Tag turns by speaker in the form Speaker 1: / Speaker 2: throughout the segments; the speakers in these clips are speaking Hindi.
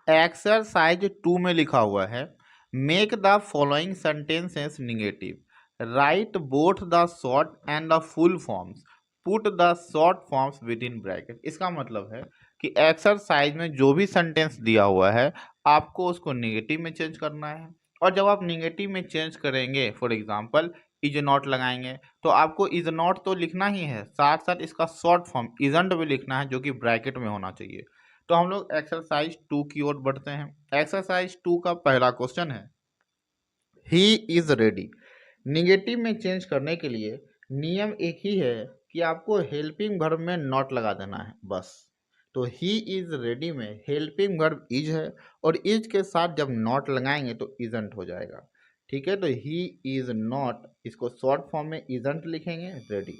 Speaker 1: एक्सरसाइज 2 में लिखा हुआ है, make the following sentences negative, right both the short and the full forms, put the short forms with in bracket. इसका मतलब है कि एक्सरसाइज में जो भी सेंटेंस दिया हुआ है आपको उसको निगेटिव में चेंज करना है। और जब आप निगेटिव में चेंज करेंगे, फॉर एग्जाम्पल इज नॉट लगाएंगे, तो आपको इज नॉट तो लिखना ही है, साथ साथ इसका शॉर्ट फॉर्म इजंट भी लिखना है, जो कि ब्रैकेट में होना चाहिए। तो हम लोग एक्सरसाइज 2 की ओर बढ़ते हैं। एक्सरसाइज 2 का पहला क्वेश्चन है, ही इज रेडी। निगेटिव में चेंज करने के लिए नियम एक ही है कि आपको हेल्पिंग वर्ब में नॉट लगा देना है, बस। तो ही इज रेडी में हेल्पिंग वर्ब इज है, और इज के साथ जब नॉट लगाएंगे तो इजंट हो जाएगा। ठीक है, तो ही इज नॉट, इसको शॉर्ट फॉर्म में इजंट लिखेंगे, रेडी।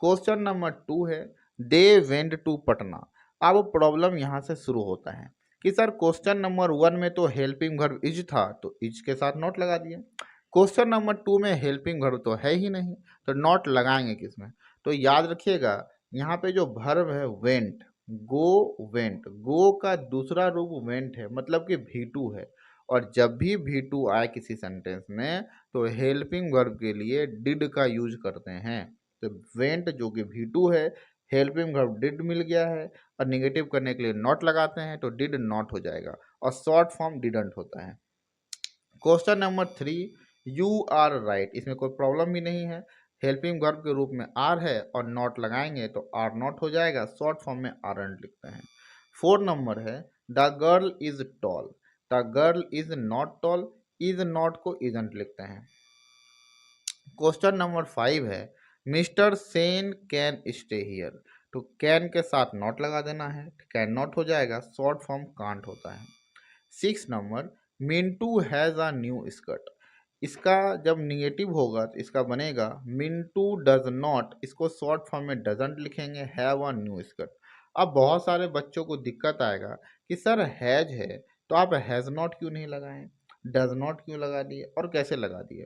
Speaker 1: क्वेश्चन नंबर 2 है, दे वेंट टू पटना। अब प्रॉब्लम यहाँ से शुरू होता है कि सर क्वेश्चन नंबर 1 में तो हेल्पिंग वर्ब इज था, तो इज के साथ नॉट लगा दिए। क्वेश्चन नंबर 2 में हेल्पिंग वर्ब तो है ही नहीं, तो नॉट लगाएंगे किसमें? तो याद रखिएगा, यहाँ पे जो वर्ब है वेंट, गो वेंट, गो का दूसरा रूप वेंट है, मतलब कि V2 है। और जब भी V2 आए किसी सेंटेंस में तो हेल्पिंग वर्ब के लिए डिड का यूज करते हैं। तो वेंट जो कि V2 है, हेल्पिंग वर्ब डिड मिल गया है, और निगेटिव करने के लिए नॉट लगाते हैं तो डिड नॉट हो जाएगा, और शॉर्ट फॉर्म डिडंट होता है। Question number 3, you are right. इसमें कोई प्रॉब्लम भी नहीं है, हेल्पिंग वर्ब के रूप में आर है और नॉट लगाएंगे तो आर नॉट हो जाएगा, शॉर्ट फॉर्म में आरंट लिखते हैं। 4 नंबर है, the girl is tall. The girl is not toll, is not को इजंट लिखते हैं। क्वेश्चन नंबर 5 है, mister Sen can stay here. तो कैन के साथ नॉट लगा देना है, कैन नॉट हो जाएगा, शॉर्ट फॉर्म कांट होता है। 6 number, Mintu has a new skirt. इसका जब निगेटिव होगा तो इसका बनेगा मिंटू डज नॉट, इसको शॉर्ट फॉर्म में डजंट लिखेंगे, हैव अ न्यू स्कर्ट। अब बहुत सारे बच्चों को दिक्कत आएगा कि सर हैज है तो आप हैज़ नॉट क्यों नहीं लगाएं, डज नॉट क्यों लगा दिए और कैसे लगा दिए?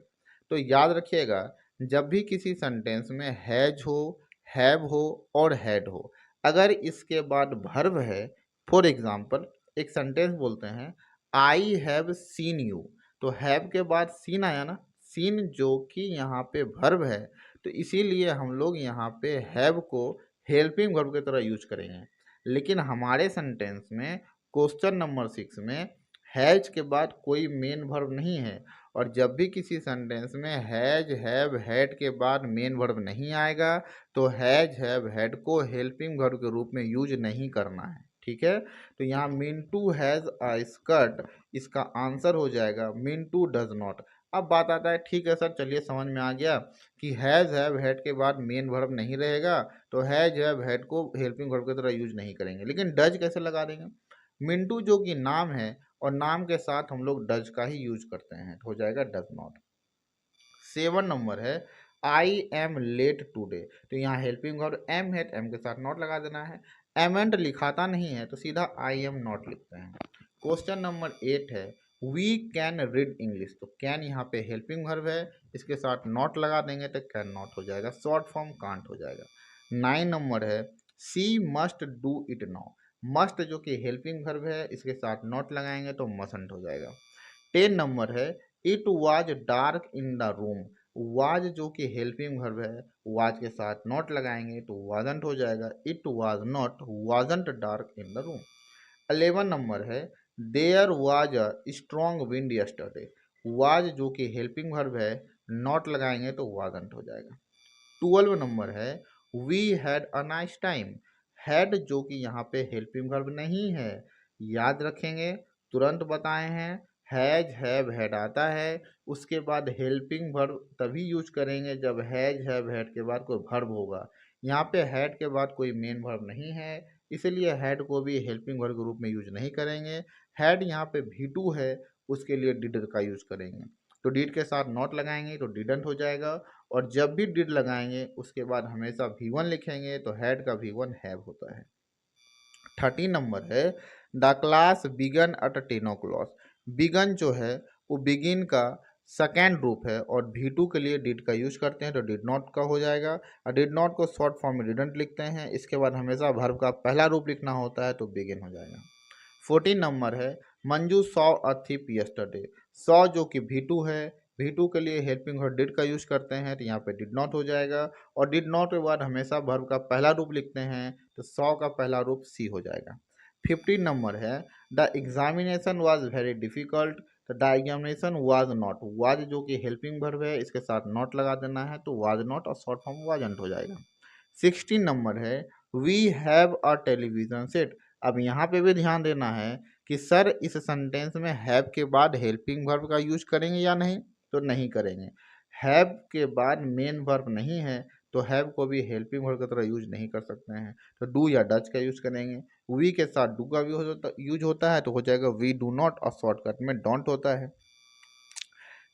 Speaker 1: तो याद रखिएगा, जब भी किसी सेंटेंस में हैज हो, हैव हो और हैड हो, अगर इसके बाद वर्ब है, फॉर एग्जाम्पल एक सेंटेंस बोलते हैं, आई हैव सीन यू, तो हैव के बाद सीन आया ना, सीन जो कि यहाँ पे वर्ब है, तो इसीलिए हम लोग यहाँ पे हैव को हेल्पिंग वर्ब की तरह यूज करेंगे। लेकिन हमारे सेंटेंस में क्वेश्चन नंबर 6 में हैज के बाद कोई मेन वर्ब नहीं है, और जब भी किसी सेंटेंस में हैज हैव हैड के बाद मेन वर्ब नहीं आएगा तो हैज हैव हैड को हेल्पिंग वर्ब के रूप में यूज नहीं करना है। ठीक है, तो यहाँ मिंटू हैज़ अ स्कर्ट, इसका आंसर हो जाएगा मिंटू डज नॉट। अब बात आता है, ठीक है सर, चलिए समझ में आ गया कि हैज़ हैव हैड के बाद मेन वर्ब नहीं रहेगा, तो हैज हैव हैड को हेल्पिंग वर्ब की तरह यूज नहीं करेंगे, लेकिन डज कैसे लगा देंगे? मिंटू जो कि नाम है, और नाम के साथ हम लोग डज का ही यूज करते हैं, तो हो जाएगा डज नॉट। 7 नंबर है, आई एम लेट टूडे। तो यहाँ हेल्पिंग वर्ब एम है, तो एम के साथ नॉट लगा देना है। एमेंट लिखाता नहीं है तो सीधा आई एम नॉट लिखते हैं। क्वेश्चन नंबर 8 है, वी कैन रीड इंग्लिश। तो कैन यहाँ पे हेल्पिंग वर्ब है, इसके साथ नॉट लगा देंगे तो कैन नॉट हो जाएगा, शॉर्ट फॉर्म कांट हो जाएगा। 9 नंबर है, she must do it now. Must जो कि हेल्पिंग वर्ब है, इसके साथ नॉट लगाएंगे तो मसंट हो जाएगा। 10 नंबर है, it was dark in the room. Was जो कि हेल्पिंग वर्ब है, वाज के साथ नॉट लगाएंगे तो वाजंट हो जाएगा, it was not wasn't dark in the room. 11 number है, there was a strong wind yesterday. Was जो कि हेल्पिंग वर्ब है, नॉट लगाएंगे तो वाजंट हो जाएगा। 12 नंबर है, we had a nice time. Had जो कि यहाँ पे हेल्पिंग वर्ब नहीं है, याद रखेंगे, तुरंत बताए हैं, हैज हैव हैड आता है, उसके बाद हेल्पिंग वर्ब तभी यूज करेंगे जब हैज हैव हैड के बाद कोई वर्ब होगा। यहाँ पे हैड के बाद कोई मेन वर्ब नहीं है, इसलिए हैड को भी हेल्पिंग वर्ब के रूप में यूज नहीं करेंगे। हैड यहाँ पे V2 है, उसके लिए डिड का यूज करेंगे, तो डिड के साथ नॉट लगाएंगे तो डिडंट हो जाएगा, और जब भी डिड लगाएंगे उसके बाद हमेशा V1 लिखेंगे, तो हैड का V1 हैव होता है। 13 नंबर है, the class began at 10 o'clock. Began जो है वो बिगिन का सेकेंड रूप है, और V2 के लिए डिड का यूज करते हैं तो डिड नॉट का हो जाएगा, और डिड नॉट को शॉर्ट फॉर्म में डिडंट लिखते हैं, इसके बाद हमेशा वर्ब का पहला रूप लिखना होता है तो बिगिन हो जाएगा। 14 नंबर है Manju saw a thief yesterday. Saw जो कि V2 है, V2 के लिए हेल्पिंग वर्ब डिड का यूज करते हैं तो यहाँ पे डिड नॉट हो जाएगा, और डिड नॉट के बाद हमेशा वर्ब का पहला रूप लिखते हैं तो सॉ का पहला रूप सी हो जाएगा। 15 नंबर है the examination was very difficult. तो the examination was not, was जो कि हेल्पिंग वर्ब है इसके साथ नॉट लगा देना है तो वाज नॉट और शॉर्ट फॉर्म वाजंट हो जाएगा। 16 नंबर है we have a television set. अब यहाँ पे भी ध्यान देना है कि सर इस सेंटेंस में हैव के बाद हेल्पिंग वर्ब का यूज करेंगे या नहीं, तो नहीं करेंगे। हैव के बाद मेन वर्ब नहीं है तो हैव को भी हेल्पिंग वर्ब की तरह यूज नहीं कर सकते हैं, तो डू या डच का यूज करेंगे। वी के साथ डू का भी यूज होता है तो हो जाएगा वी डू नॉट, और शॉर्टकट में डोंट होता है।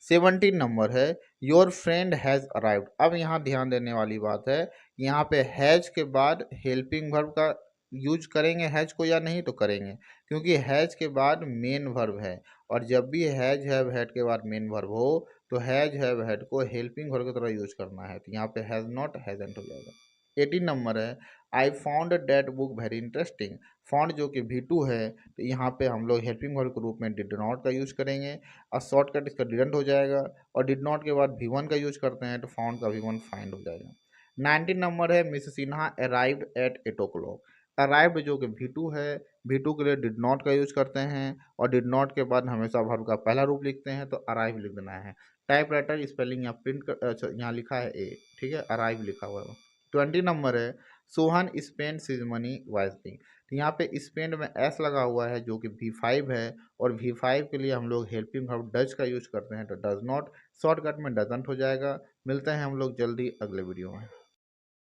Speaker 1: 17 नंबर है योर फ्रेंड हैज़ अराइव्ड। अब यहाँ ध्यान देने वाली बात है, यहाँ पे हैज के बाद हेल्पिंग वर्ब का यूज करेंगे हैज को या नहीं, तो करेंगे, क्योंकि हैज के बाद मेन वर्ब है, और जब भी हैज हैव हैड के बाद मेन वर्ब हो तो हैज हैव हैड को हेल्पिंग वर्ब की तरह यूज करना है, तो यहाँ पे हैज़ नॉट हैजेंट हो जाएगा। 18 नंबर है I found that book very interesting. Found जो कि V2 है तो यहाँ पे हम लोग हेल्पिंग वर्ब के रूप में डिड नॉट का यूज करेंगे, और शॉर्टकट इसका डिडंट हो जाएगा, और डिड नॉट के बाद V1 का यूज करते हैं तो फाउंड का V1 फाइंड हो जाएगा। 19 नंबर है miss Sinha arrived at 8 o'clock। Arrived जो कि V2 है, V2 के लिए डिड नॉट का यूज करते हैं, और डिड नॉट के बाद हमेशा वर्ब का पहला रूप लिखते हैं तो अराइव लिख देना है। टाइप राइटर स्पेलिंग यहाँ प्रिंट कर, अच्छा यहाँ लिखा है ए, ठीक है, अराइव लिखा हुआ है। 20 नंबर है सोहन स्पेंड सिज मनी वाइजली। तो यहाँ पे स्पेंड में एस लगा हुआ है जो कि V5 है, और V5 के लिए हम लोग हेल्पिंग वर्ब डज का यूज करते हैं तो डज नॉट, शॉर्टकट में डजंट हो जाएगा। मिलते हैं हम लोग जल्दी अगले वीडियो में।